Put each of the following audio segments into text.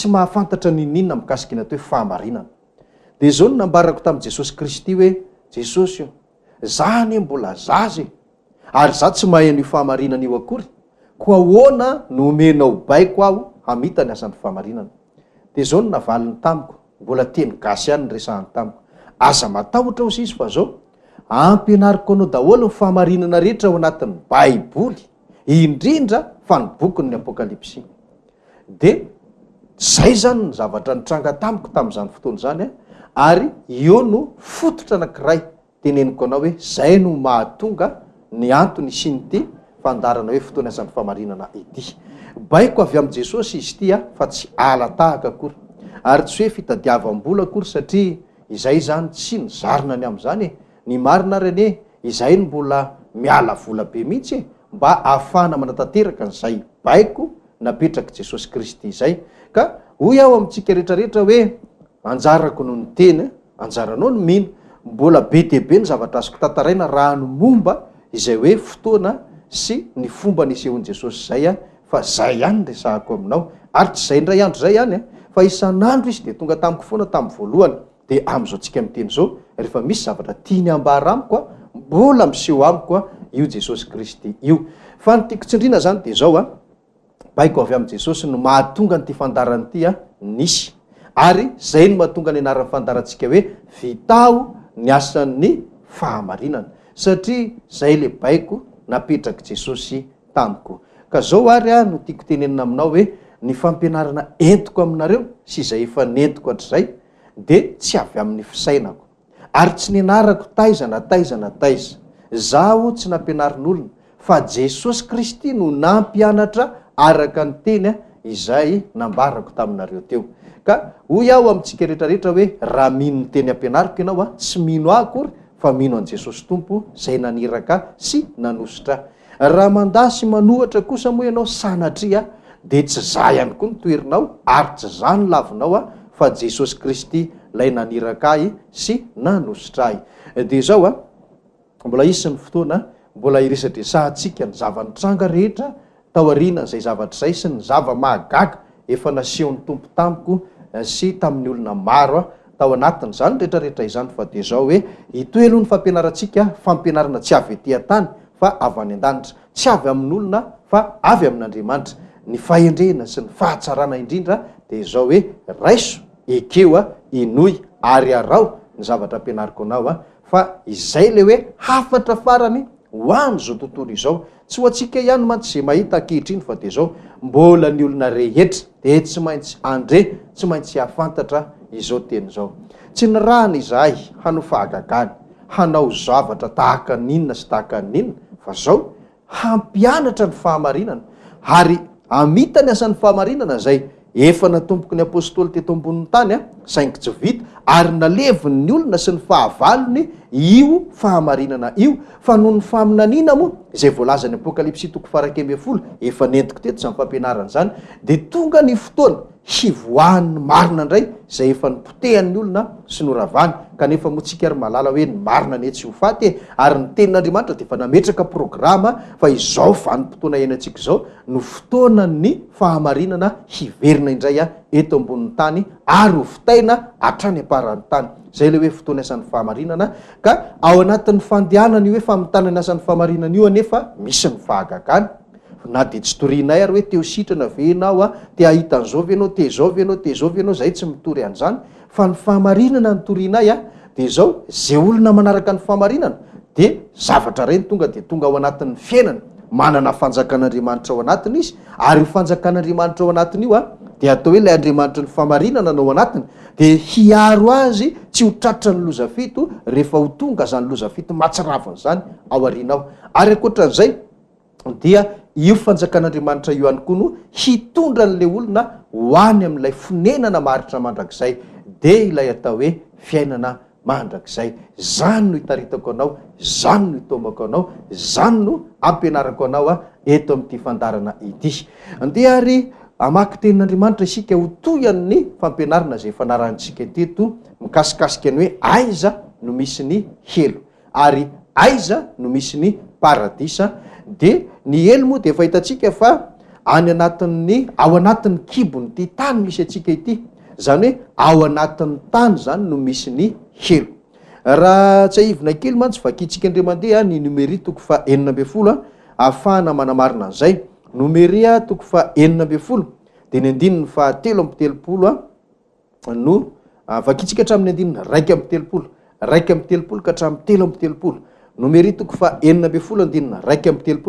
tsy mahafantatra ninina mikasika ny atao hoe fahamarinana. De zao no nambarako tamin'i Jesosy Kristy hoe Jesosy io zany mbola zaza ary za tsy mahay an'io fahamarinana io akory, ko ahoana no omenao baiko aho hamita ny asan'ny fahamarinana. De zao no navaliny tamiko, mbola teny gasy ihany ny resahany tamiko. Aza matahotra ozy izy fa zao ampianariko anao daholo ny fahamarinana rehetra ao anatin'ny Baiboly, indrindra fa ny bokin'ny Apokalipsy. De zay zany ny zavatra nitranga tamiko tamin'izany fotoana zany ary io no fototra anankiray teneniko anao hoe zay no mahatonga ny antony sy ny ty fandarana hoe fotoana asan'ny fahamarinana ity. Baiko avy amin'i Jesosy izy ity fa tsy alatahaka akory, ary tsy hoe fitadiavam-bola akory, satria izay zany tsy nizarina ny amin'izany ny marina rene izay no mbola miala vola be mihitsy mba ahafahana manatanteraka n'izay baiko napetraka Jesosy Kristy izay. Ka hoy aho amintsika rehetrarehetra hoe anjarako no ny teny, anjaranao no mino, mbola be dia be ny zavatra azoko tantaraina raha ny momba izay hoe fotoana sy ny fomba nisehon'i Jesosy zay fa zay ihany resahako aminao. Ary tsy zay indray andro zay ihany fa isan'andro izy de tonga tamiko foana tamin'ny voalohany. De am'izao tsika miteny zao rehefa misy zavatra tiany ambara amiko mbola miseho amiko io Jesosy Kristy io. Fa ny tiako tsindrina zany de zao baiko avy amin'i Jesosy no mahatonga nyty fandarany ty nisy, ary zay no mahatonga ny anaran'ny fandarantsika hoe vitao ny asan'ny fahamarinana, satria zay le baiko napetraky Jesosy tamiko. Ka zao ary no tiako tenenina aminao hoe ny fampianarana entiko aminareo sy izay efa nentiko hatr'izay de tsy avy amin'ny fisainako, ary tsy nianarako taiza. Zaho tsy nampianarin'olona fa Jesosy Kristy no nampianatra araka ny teny izay nambarako taminareo teo. Ka hoy aho amintsika rehetrarehetra hoe raha mino ny teny ampianariko ianao tsy mino aho akory fa mino an' Jesosy Tompo zay naniraka sy nanositra. Raha mandasy manohatra kosa moa ianao sanatria de tsy za ihany koa ny toerinao ary tsy za ny lavinao fa Jesosy Kristy lay naniraka ahy sy nanositra ahy. De zao mbola isy ny fotoana mbola iresadresahantsika ny zava-nitranga rehetra tao aoriana zay zavatra zay sy ny zava-mahagaga efa nasehon'ny Tompo tamiko sy tamin'ny olona maro tao anatin' zany rehetrarehetra izany. Fa de zao hoe itoelo ny fampianarantsika, fampianarana tsy avy etỳ tany fa avy any an-danitra, tsy avy amin'olona fa avy amin'Andriamanitra. Ny fahendrena sy ny fahatsarana indrindra de zao hoe raiso ekeo inoy ary arao ny zavatra ampianariko anao fa izay le hoe hafatra farany ho an'izao tontolo izao. Tsy ho antsika ihany mantsy zay mahita ankehitriny fa de zao mbola ny olona rehetra de tsy maintsy andre, tsy maintsy hafantatra izao teny zao. Tsy ny rahana izahay hanao fahagagany, hanao zavatra tahaka ninona sy tahaka ninona, fa zao hampianatra ny fahamarinana ary amita ny asan'ny fahamarinana zay efa natomboky ny apôstôly teto ambonin'ny tany saingy tsy vita, ary naleviny ny olona sy ny fahavalony io fahamarinana io. Fa noho ny faminaniana moa izay voalazany Apokalipsy 1:12 efa nentiko teto zany fampianarana zany, de tonga ny fotoana hivoahan'ny marina indray zay efa nipotehan'ny olona sy noravany. Kanefa motsika ary malala hoe ny marina ny tsy ho faty ary ny tenin'Andriamanitra de efa nametraka programa fa izao vanim-potoana iainantsika zao no fotoana ny fahamarinana hiverina indray eto ambonin'ny tany ary ho fitaina hatrany aparan'ny tany. Zay le hoe fotoana asan'ny fahamarinana. Ka ao anatin'ny fandehanany hoe famitana ny asan'ny fahamarinana io anefa misy ny fahagagany. Na de tsy torinay ary hoe teo sitrana ve ianao te ahita an'izao ve ianao, te zao ve ianao, te zao ve ianao, zay tsy mitory an'izany fa ny fahamarinana ny torinay de zao zay olona manaraka ny fahamarinana de zavatra reny tonga de tonga ao anatin'ny fiainana, manana fanjakan'Andriamanitra ao anatiny izy, ary io fanjakan'Andriamanitra ao anatiny io de atao hoe ilay Andriamanitra ny fahamarinana ao anatiny de hiaro azy tsy ho tratra ny lozafito rehefa ho tonga zany lozafito matsiraviny zany ao arinao. Ary ankoatran'izay dia io fanjakan'Andriamanitra io ihany koa no hitondra n'le olona ho any amin'ilay fonenana maharitra mandrakizay de ilay atao hoe fiainana mandrakizay. Zany no hitaritako anao, zany no hitombako anao, zany no ampianarako anao eto amin'ity fandarana ity. Andeha ary amaky tenin'Andriamanitra isika ho toyan'ny fampianarana zay fanarantsika teto mikasikasika ny hoe aiza no misy ny helo ary aiza no misy ny paradisa. De ny elo moa de efa hitantsika fa any anatin'ny ao anatin'ny kibony ty tany misy atsika ity, zany hoe ao anatin'ny tany zany no misy ny helo. Raha tsy ahivina kely mantsy vakitsika indray mandeha ny numéri toko fa 40 ahafahana manamarina an'izay. Numéri toko fa 40 de ny andininy fa 7 no vakitsika hatramin'ny andininy 1 ka hatramin'ny 7 numéri toko fa 40 andinina 1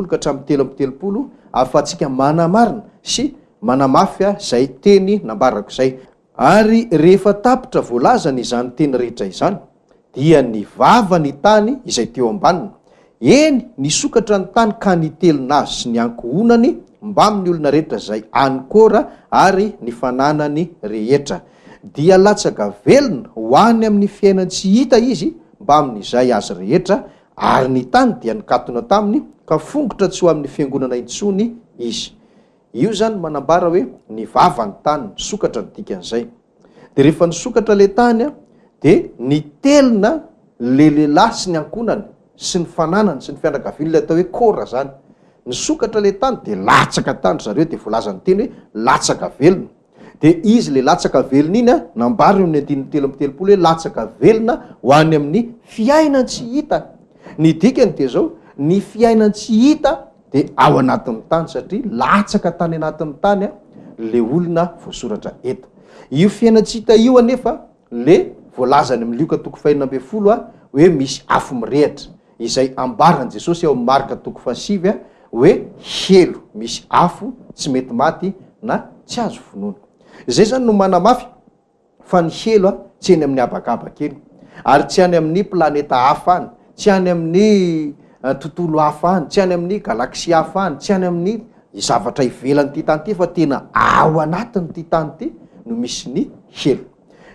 ka hatramin'ny 7 ahafahantsika manamarina sy manamafy zay teny nambarako zay. Ary rehefa tapitra voalazany izany teny rehetra izany dia ny vava ny tany izay teo ambaniny, eny nisokatra ny tany ka nitelina azy sy ny ankohonany mba amin'ny olona rehetra zay anykora ary ny fananany rehetra, dia latsaka velona ho any amin'ny fiainany tsy hita izy mba amin'izay azy rehetra, ary ny tany dia nikatona taminy ka fongotra tsy ho amin'ny fiangonana intsony izy. Io zany manambara hoe ny vava ny tany nisokatra ny dikan'izay. De rehefa nisokatra le tany de nitelina le lehilahy sy ny ankonany sy ny fananany sy ny fianakaviany, le atao hoe kora zany. Nisokatra le tany de latsaka tany zareo, de voalazany teny hoe latsaka velona. De izy le latsaka velona iny nambara eo amin'ny andininy 7 hoe latsaka velona ho any amin'ny fiainany tsy hita. Ny dikany de zao, ny fiainany tsy hita de ao anatin'ny tany, satria latsaka tany anatin'ny tany le olona voasoratra eto. Io fiainany tsy hita io anefa le voalazany amin'ny Lioka toko fa 40 hoe misy afo mirehatra, izay ambaran Jesosy ao amin'ny Marka toko fa 7 hoe helo, misy afo tsy mety maty na tsy azo finoana. Zay zany no manamafy fa ny helo tsy any amin'ny abakabaka eny, ary tsy any amin'ny planeta hafa any, tsy any amin'ny tontolo hafa any, tsy any amin'ny galaksia hafa any, tsy any amin'ny zavatra ivelany ty tany ty, fa tena ao anatiny ty tany ty no misy ny helo.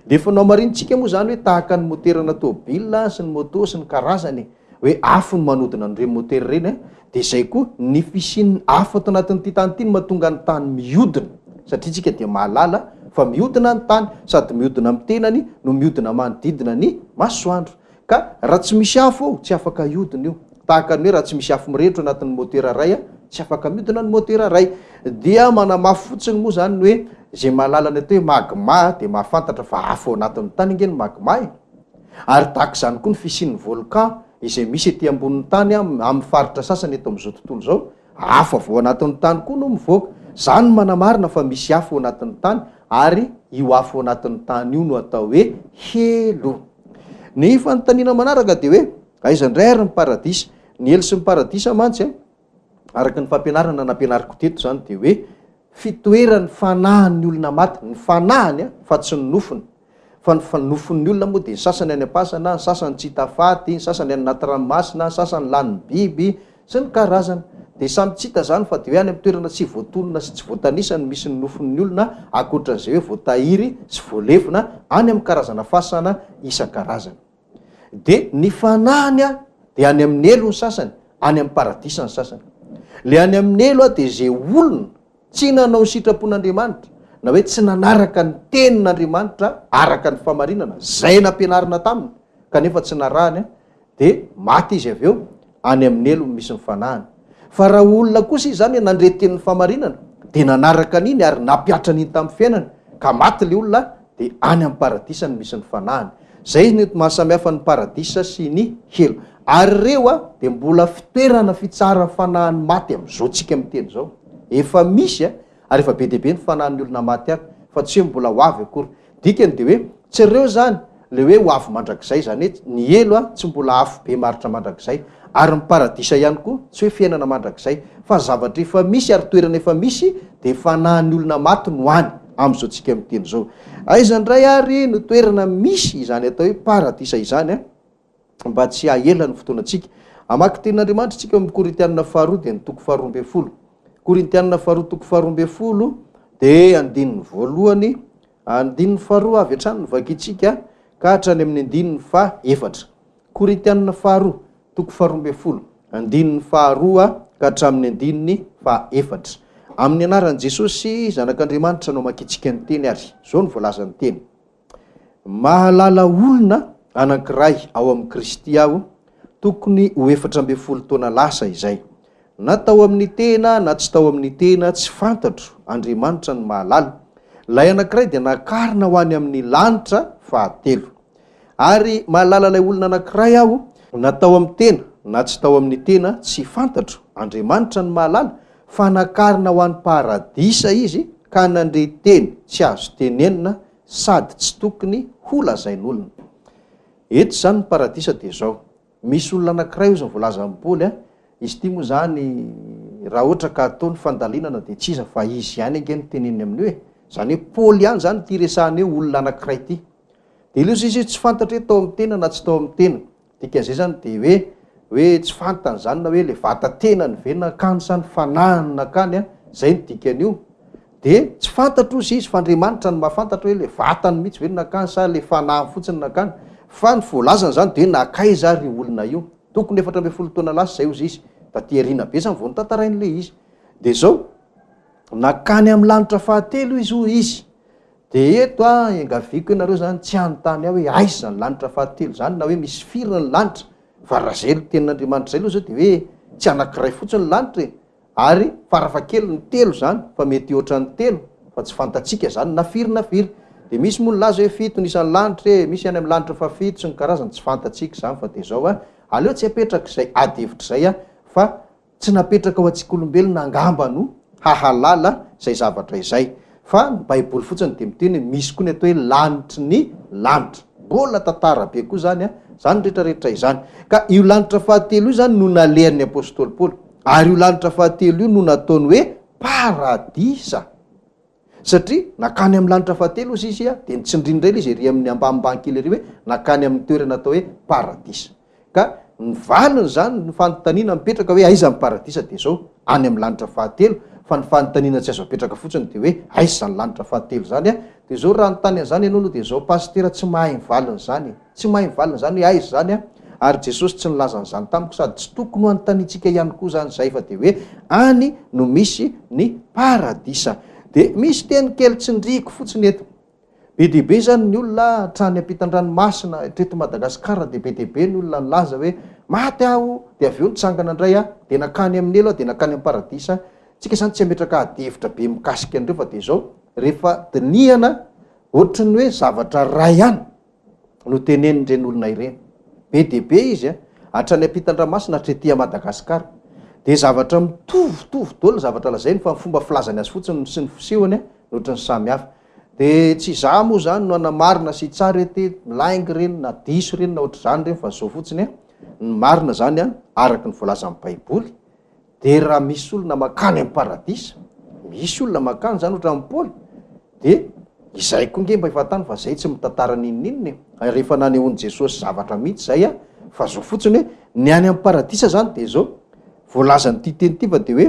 De efa nao marinitsika moa zany hoe tahaka ny moterana tôbila sy ny moto sy ny karazany hoe afo ny manodina an'ireny motera reny, de zay koa ny fisian'ny afo ato anatin'ity tany ty no mahatonga ny tany miodina, satria tsika de mahalala fa miodina ny tany, sady miodina amin'ny tenany no miodina manodidina ny masoandro, ka raha tsy misy afo ao tsy afaka iodina io. Tahaka ny hoe raha tsy misy afo mirehitra anatin'ny motera ray tsy afaka miodina ny motera ray. Dia manamafy fotsiny moa zany ny hoe zay mahalala ny atao hoe magma de mahafantatra fa afo ao anatin'ny tany ingeny magma e. Ary tahaka zany koa ny fisian'ny volcan izay misy ety ambonin'ny tany amin'ny faritra sasany eto amin'izao tontolo zao, afo avy ao anatin'ny tany koa no mivoaka. Zany manamarina fa misy afo ao anatin'ny tany, ary io afo ao anatin'ny tany io no atao hoe helo. Ny fanontaniana manaraka de hoe aiza indray ary ny paradisa? Ny helo sy ny paradisa mantsy araka ny fampianarana nampianariko teto zany de hoe fitoerany fanahan'ny olona maty, ny fanahany fa tsy ny nofony. Fa ny nofon'ny olona moa de sasany any am-pasana, sasany tsy hita faty, sasany any anaty ranomasina, sasany lan'ny biby sy ny karazany. De samy tsy hita zany fa de hoe any amin'ny toerana tsy voatonona sy tsy voatanisany misy ny nofon'ny olona, akoatran'izay hoe voatahiry sy voalefina any amin'ny karazana fasana isan-karazany. De ny fanahany de any amin'ny elo ny sasany, any amin'ny paradisa ny sasany. Le any amin'ny elo de zay olona tsy nanao sitrapon'Andriamanitra, na hoe tsy nanaraka ny tenin'Andriamanitra araka ny famarinana zay nampianarina taminy kanefa tsy narahany de maty izy avy eo, any amin'ny elo misy ny fanahany. Fa raha olona kosa izy zany nandre tenin'ny famarinana de nanaraka an'iny ary nampiatra an'iny tamin'ny fiainany ka maty le olona, de any amin'ny paradisa ny misy ny fanahany. Zay ny mahasamihafa ny paradisa sy ny helo. Ary reo de mbola fitoerana fitsara fanahan'ny maty am'izao tsika amin'ny teny zao. Efa misy ary efa be deabe ny fanahan'ny olona maty ary, fa tsy hoe mbola ho avy akory. Dikany de hoe tsy reo zany le hoe ho avy mandrakizay, zany hoe ny elo tsy mbola afo be maritra mandrakizay, ary ny paradisa ihany koa tsy hoe fiainana mandrakizay, fa zavatra efa misy ary toerana efa misy de fanahan'ny olona maty no any am'izao tsika amin'ny teny zao. Aiza indray ary no toerana misy izany atao hoe paradisa izany mba tsy haela ny fotoanantsika. Amaky tenin'Andriamanitra tsika amin'ny Korintianina 2 de ny toko 12. Korintianina 2 toko 12 de andininy voalohany, andininy 2 avy hatrany vakitsika ka hatrany amin'ny andininy 4. Korintianina 2 toko 12, andininy 2 ka hatramin'ny andininy 4. Amin'ny anaran'i Jesosy zanak'Andriamanitra no makitsika ny teny ary zao ny voalazany teny: mahalala olona anankiray ao amin'ny Kristy aho, tokony ho 14 taona lasa izay, na tao amin'ny tena na tsy tao amin'ny tena tsy fantatro Andriamanitra ny mahalala. Lay anankiray dia nakarina ho any amin'ny lanitra fahatelo. Ary mahalala lay olona anankiray aho, na tao amin'ny tena na tsy tao amin'ny tena tsy fantatro Andriamanitra ny mahalala, fa nakarina ho any paradisa izy ka nandre teny tsy azo tenenina sady tsy tokony ho lazain'olona. Eto zany ny paradisa dia zao. Misy olona anankiray ozy voalaza amin'ny Paoly, izy ity moa zany raha ohatra ka ataony fandalinana dia tsy iza fa izy ihany ange ny teneny amin'ny hoe, zany hoe Paoly ihany zany ty resahany hoe olona anankiray ty. Dia ilay izy tsy fantatra hoe tao amin'ny tena na tsy tao amin'ny tena. Dikan'izay zany dia hoe tsy fantany zany na hoe le vata tena ny ve nakany sa ny fanahy nakany, zay ny dikan'io. Dia tsy fantatra ozy izy fa Andriamanitra ny mahafantatra hoe le vatany mihitsy ve nakany sa le fanahy fotsiny nakany. Fa ny voalazany zany dia nakaiza ry olona io. Tokony 14 taona lasa zay ozy izy. Taty arina be zany vao notantarain'le izy. Dia zao nakany amin'ny lanitra fahatelo izy hoy izy. Dia eto engaviko ianareo zany tsy anontany aho hoe aiza zany lanitra fahatelo zany na hoe misy firy ny lanitra. Fa raha zay ny tenin'Andriamanitra zay aloha zao dia hoe tsy anankiray fotsiny ny lanitra e. Ary farafakely ny telo zany fa mety oatra ny telo fa tsy fantatsika zany na firy na firy. Dia misy moa ny laza hoe fito nisan'ny lanitra e, misy any amin'ny lanitra fa fito sy ny karazany tsy fantatsika zany. Fa dia zao aleo tsy apetraka izay ady hevitra zay fa tsy napetraka ho antsika olombelona angamba no hahalala izay zavatra izay. Fa ny Baiboly fotsiny dia miteny misy koa ny atao hoe lanitry ny lanitra. Mbola tantara be koa zany zany rehetrarehetra izany. Ka io lanitra fahatelo io zany no nalehan'ny apôstôly Paoly. Ary io lanitra fahatelo io no nataony hoe paradisa. Satria nakany amin'ny lanitra fahatelo izy dia nitsindrindra izy ery amin'ny ambanimbany kely ery hoe nakany amin'ny toerana atao hoe paradisa. Ka ny valiny zany ny fanontaniana mipetraka hoe aiza ny paradisa dia zao any amin'ny lanitra fahatelo. Fa ny fanontaniana tsy azo apetraka fotsiny dia hoe aiza zany lanitra fahatelo zany dia zao raha nontany an'izany ianao dia zao pastera tsy mahay ny valiny zany. Tsy mahay ny valiny zany hoe aiza zany ary Jesosy tsy nilaza an'izany tamiko sady tsy tokony ho anontaniantsika ihany koa zany zay fa dia hoe any no misy ny paradisa. Dia misy teny kely tsindriko fotsiny eto. Be dehibe zany ny olona hatrany ampitan-dranomasina treto Madagasikara dia be dehibe ny olona nilaza hoe maty aho dia avy eo nitsangana indray dia nakany amin'ny elo dia nakany amin'ny paradisa. Tsika zany tsy ametraka ady hevitra be mikasika an'ireo fa dia zao rehefa dinihana ohatrany hoe zavatra ray ihany no tenenin'ireny olona ireny. Be dehibe izy hatrany ampitan-dranomasina hatretỳ Madagasikara. Dia zavatra mitovitovy daholo zavatra lazainy fa fomba filazany azy fotsiny sy ny fisehony ohatrany samy hafa. Dia tsy izaho moa zany no anamarina sy tsara ety milaingy reny na diso reny na ohatra zany reny fa zao fotsiny ny marina zany araka ny voalaza amin'ny Baiboly. Dia raha misy olona makany amin'ny paradisa, misy olona makany zany ohatra amin'ny Paoly, dia izay koa nge mba efa tany fa zay tsy mitantara ninnininy rehefa nanehoan'i Jesosy zavatra mihitsy zay fa zao fotsiny hoe ny any amin'ny paradisa zany dia zao voalazan'ity teny ity fa dia hoe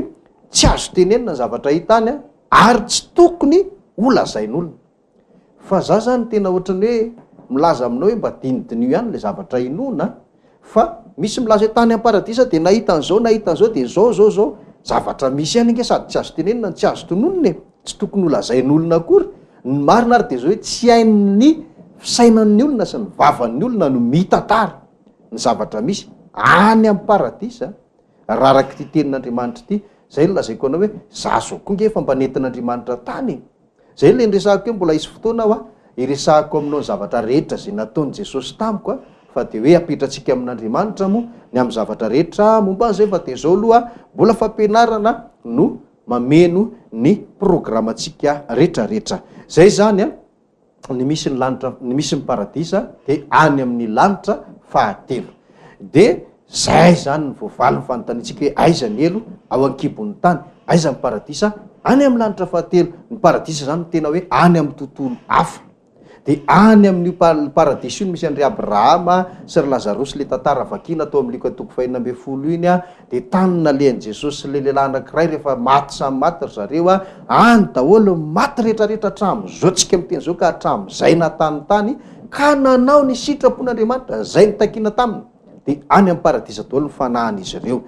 tsy azo tenenina zavatra hitany ary tsy tokony ho lazain'olona. Fa za zany tena ohatrany hoe milaza aminao hoe mba dinidinio ihany le zavatra inona. Fa misy milaza hoe tany amin'ny paradisa dia nahitan'izao dia zao zavatra misy ihany nge sady tsy azo tenenina tsy azo tononona tsy tokony ho lazain'olona akory. Ny marina ary dia zao hoe tsy hain'ny fisainan'ny olona sy ny vavan'ny olona no mitantara ny zavatra misy any amin'ny paradisa. Raha araka ty tenin'Andriamanitra ity zay no lazaiko anao hoe za zao koa nge efa mba nentin'Andriamanitra tany. Zay le niresahako hoe mbola isy fotoana aho iresahako aminao ny zavatra rehetra zay nataon'i Jesosy tamiko fa dia hoe apetratsika amin'Andriamanitra moa ny amin'ny zavatra rehetra momba an'izay fa dia zao aloha mbola fampianarana no mameno ny programantsika rehetrarehetra. Zay zany ny misy ny lanitra ny misy ny paradisa dia any amin'ny lanitra fahatelo. Dia zay zany ny voavaly ny fanontaniantsika hoe aiza ny elo ao ankibon'ny tany, aiza ny paradisa any amin'ny lanitra fahatelo. Ny paradisa zany tena hoe any amin'ny tontolo hafa. Dia any amin'ny paradisa io no misy an'ry Abrahama sy ry Lazarosy le tantara vakina atao amin'ny Luka 4:20 iny dia tany nalehan'i Jesosy le lehilahy anankiray rehefa maty samy maty ry zareo any daholo maty rehetrarehetra hatramin'izao tsika miteny zao ka hatramin'izay natany tany ka nanao ny sitrapon'Andriamanitra zay nitakiana taminy. Dia any amin'ny paradisa daholo ny fanahan'izy ireo.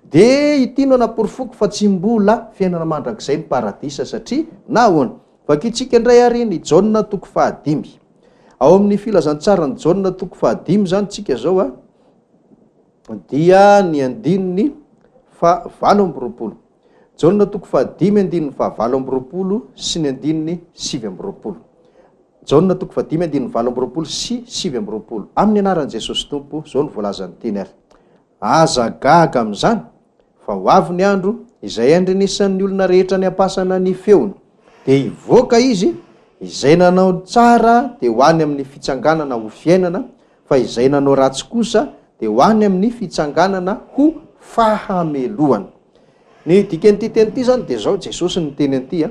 Dia ity no naporofoko fa tsy mbola fiainana mandrakizay ny paradisa satria na ahoana. Vakitsika indray ary ny Jaona 5. Ao amin'ny filazantsara ny Jaona 5 zany tsika zao dia ny 15 fa 7 Jaona 5:7 sy ny 7. Jaona 5:7 sy 7. Amin'ny anaran'i Jesosy Tompo, zao ny voalazan'ny teny ary. Aza gaga amin'izany fa ho avy ny andro izay andrenisan'ny olona rehetra ny ampasana ny feony, dia hivoaka izy, izay nanao tsara dia ho any amin'ny fitsanganana ho fiainana, fa izay nanao ratsy kosa dia ho any amin'ny fitsanganana ho fahamelohana. Ny dikan'ity teny ity zany dia zao Jesosy ny teny an'ity,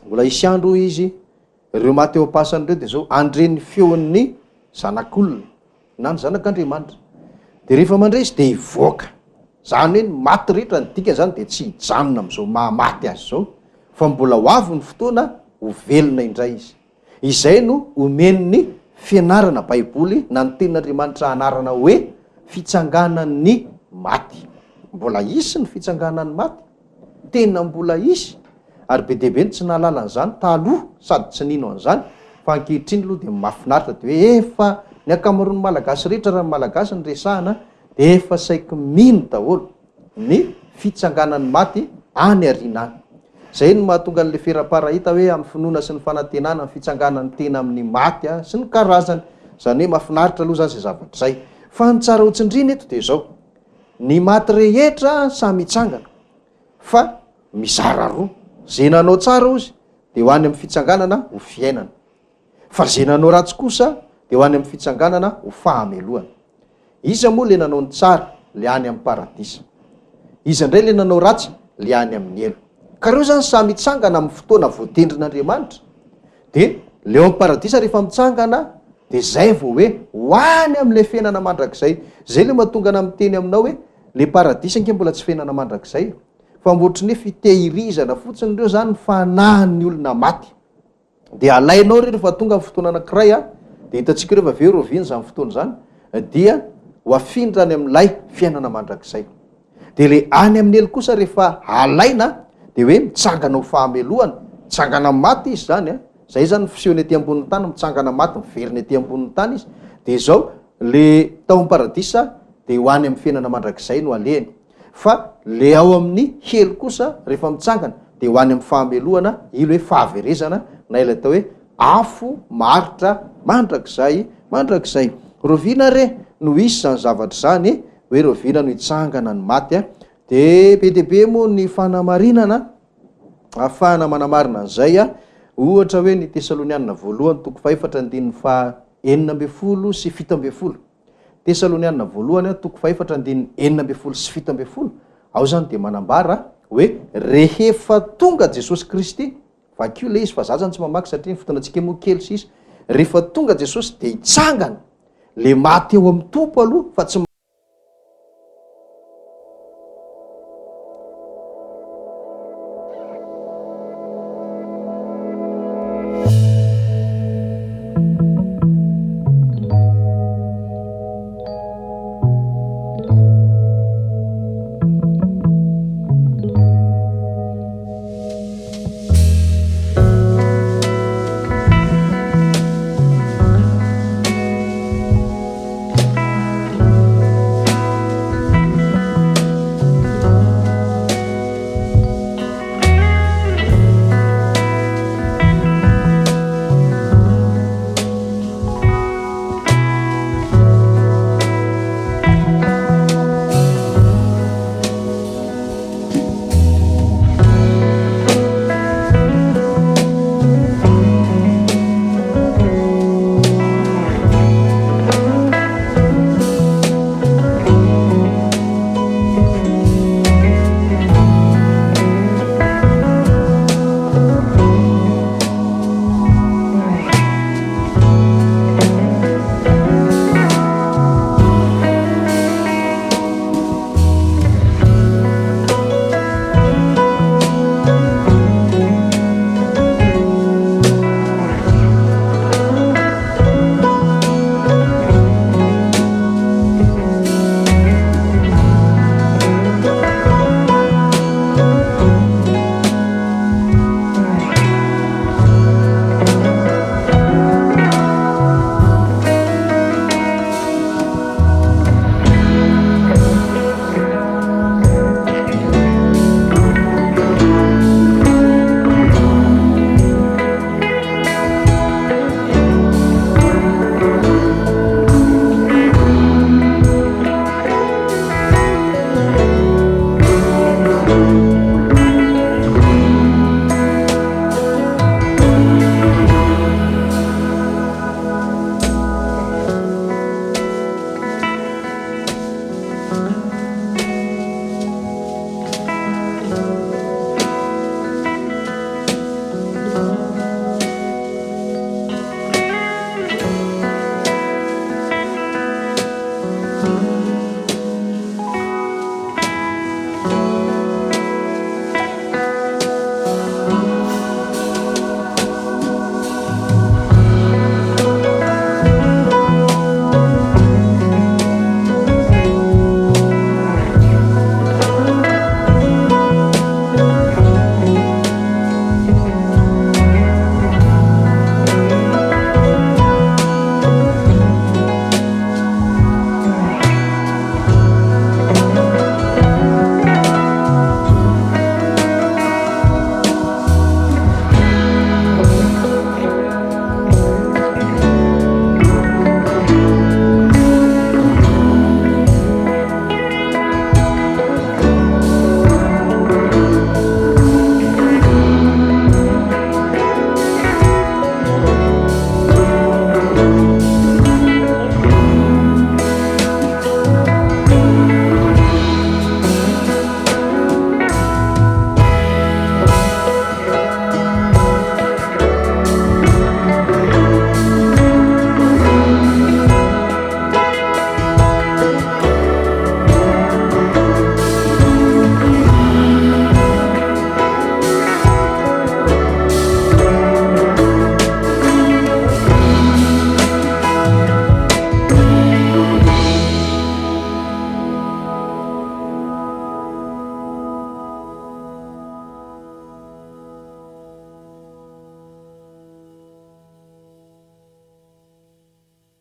mbola isy andro izy ireo maty eo ampasana ireo dia zao andren'ny feon'ny zanak'olona na ny zanak'Andriamanitra, dia rehefa mandray izy dia hivoaka. Zany hoe ny maty rehetra ny dika zany dia tsy hijanona amin'izao mahamaty azy zao, fa mbola ho avy ny fotoana ho velona indray izy. Izay no omen'ny fianarana baiboly na ny tenin'Andriamanitra anarana hoe fitsanganan'ny maty. Mbola isy ny fitsanganan'ny maty, tena mbola isy, ary be deaibe ny tsy nahalala an'izany taloha sady tsy nino an'izany, fa ankehitriny aloha dia mahafinaritra dia hoe efa ny akamaroan'ny malagasy rehetra raha ny malagasy ny resahana dia efa saika mino daholo ny fitsanganan'ny maty any ariana any. Zay no mahatonga an'le fera-parahita hoe amin'ny finoana sy ny fanantenana ny fitsanganan'ny tena amin'ny maty sy ny karazany. Zany hoe mahafinaritra aloha zany zay zavatra zay. Fa ny tsara hotsindrina eto dia zao, ny maty rehetra samy hitsangana, fa mizara roa. Zay nanao tsara ozy dia ho any amin'ny fitsanganana ho fiainana, fa zay nanao ratsy kosa dia ho any amin'ny fitsanganana ho fahamelohana. Iza moa le nanao ny tsara, le any amin'ny paradisa. Iza indray le nanao ratsy, le any amin'ny elo. Ka reo zany samy hitsangana amin'ny fotoana voatendrin'Andriamanitra. Dia le ao amin'ny paradisa rehefa mitsangana dia zay vao hoe ho any amin'ilay fiainana mandrakizay. Zay le mahatonga ana miteny aminao hoe le paradisa ange mbola tsy fiainana mandrakizay, fa mboatry ny fitehirizana fotsiny reo zany fanahin'ny olona maty. Dia alainao rehefa tonga amin'ny fotoana anankiray dia hitantsika rehefa aveo roviana zany fotoana zany, dia ho afindra any amin'ilay fiainana mandrakizay. Dia le any amin'ny elo kosa rehefa alaina dia hoe mitsangana ho fahamelohana, mitsangana maty izy zany zay zany fisehony aty ambonin'ny tany, mitsangana maty miveriny aty ambonin'ny tany izy. Dia zao le tao amin'ny paradisa dia ho any amin'ny fiainana mandrakizay no alehany, fa le ao amin'ny helo kosa rehefa mitsangana dia ho any amin'ny fahamelohana, ilo hoe fahaverezana, na ilay atao hoe afo maritra mandrakizay. Roviana re no isy zany zavatra zany hoe roviana no hitsangana ny maty dia be deaibe moa ny fanamarinana, ahafahana manamarina an'izay ohatra hoe ny Tesalonianina 1:4-9 sy 7. Tesalonianina 1:4-9 sy 7. Ao zany dia manambara hoe rehefa tonga Jesosy Kristy, vakio le izy fa za zany tsy mamaky satria ny fotoanantsika moa kely sisa, rehefa tonga Jesosy dia hitsangana le maty eo amin'ny tompo aloha, fa tsy